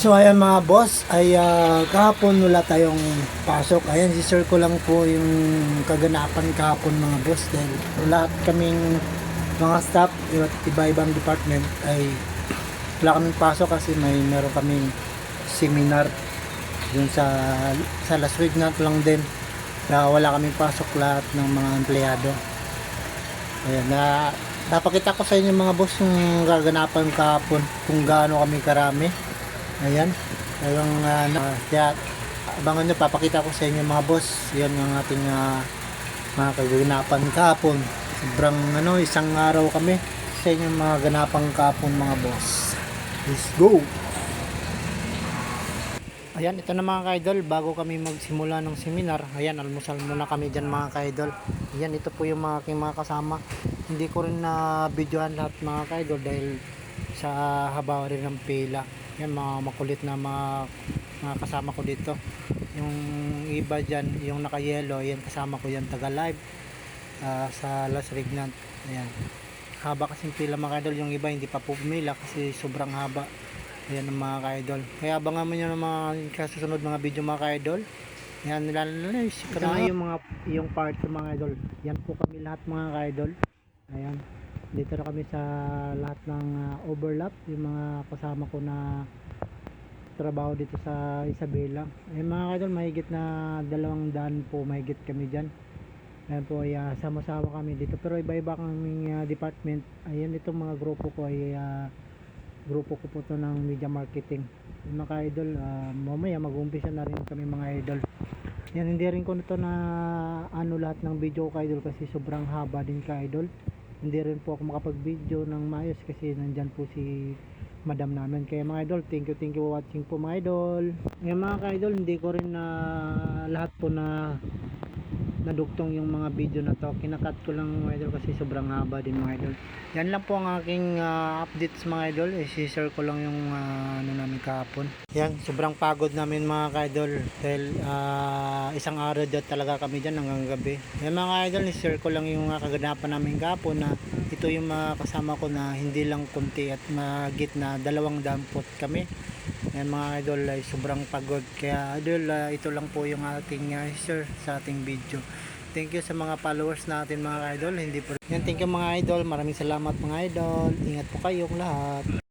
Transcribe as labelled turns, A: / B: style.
A: So ayan mga boss, ay kahapon wala tayong pasok. Ayan, si-share ko lang po yung kaganapan kahapon mga boss dahil lahat kaming mga staff at iba-ibang department ay wala kaming pasok kasi meron kaming seminar dun sa last week na lang din. Kaya wala kaming pasok lahat ng mga empleyado. Ayan, napakita ko sa inyo mga boss yung kaganapan kahapon kung gaano kami karami. Ayan, talagang kaya abangan nyo, papakita ko sa inyo mga boss. Yan ang ating mga kaganapan kahapon. Sobrang isang araw kami sa inyo mga ganapang kahapon mga boss. Let's go! Ayan, ito na mga ka-idol, bago kami magsimula ng seminar, ayan, almusal muna kami dyan mga ka-idol. Ayan, ito po yung aking mga kasama. Hindi ko rin na videohan lahat mga ka-idol dahil sa haba rin ng pila. Yan, mga makulit na mga kasama ko dito. Yung iba dyan, yung naka-yellow, yan kasama ko yan, taga live sa Las Regnant. Ayan, haba kasing pila mga ka-idol. Yung iba hindi pa po pumila kasi sobrang haba. Ayan ang mga ka-idol. Kaya abangan mo nyo ng mga kasusunod mga video mga ka-idol. Yan, nilalalays ko na yung part ng mga idol. Yan po kami lahat mga ka-idol. Ayan, dito na kami sa lahat ng overlap, yung mga kasama ko na trabaho dito sa Isabela. Ayan mga ka-idol, mahigit na 200 po, mahigit kami dyan. Ayan po, ay sama-sama kami dito, pero iba-iba kaming department. Ayan, itong mga grupo ko ay grupo ko po to ng media marketing. Yung mga ka-idol, mamaya mag-umpisa na rin kami mga idol. Yan, hindi rin ko nito na lahat ng video ko ka-idol kasi sobrang haba din ka-idol. Hindi rin po ako makapag-video ng maayos kasi nandyan po si madam namin. Kaya mga idol, thank you for watching po mga idol. Ngayon mga ka-idol, hindi ko rin na lahat po na nadugtong yung mga video na to. Kinakat ko lang mga idol kasi sobrang haba din mga idol. Yan lang po ang aking updates mga idol. I-share ko lang yung namin kahapon. Yan, sobrang pagod namin mga ka-idol dahil isang araw dyan talaga kami dyan hanggang gabi. Yan mga idol, i-share ko lang yung kaganapan namin kahapon na ito yung mga kasama ko na hindi lang kunti at magit na 200 kami. Yan mga idol, ay sobrang pagod. Kaya idol, ito lang po yung ating share sa ating video. Thank you sa mga followers natin mga idol. Hindi po. Yan, thank you mga idol. Maraming salamat mga idol. Ingat po kayong lahat.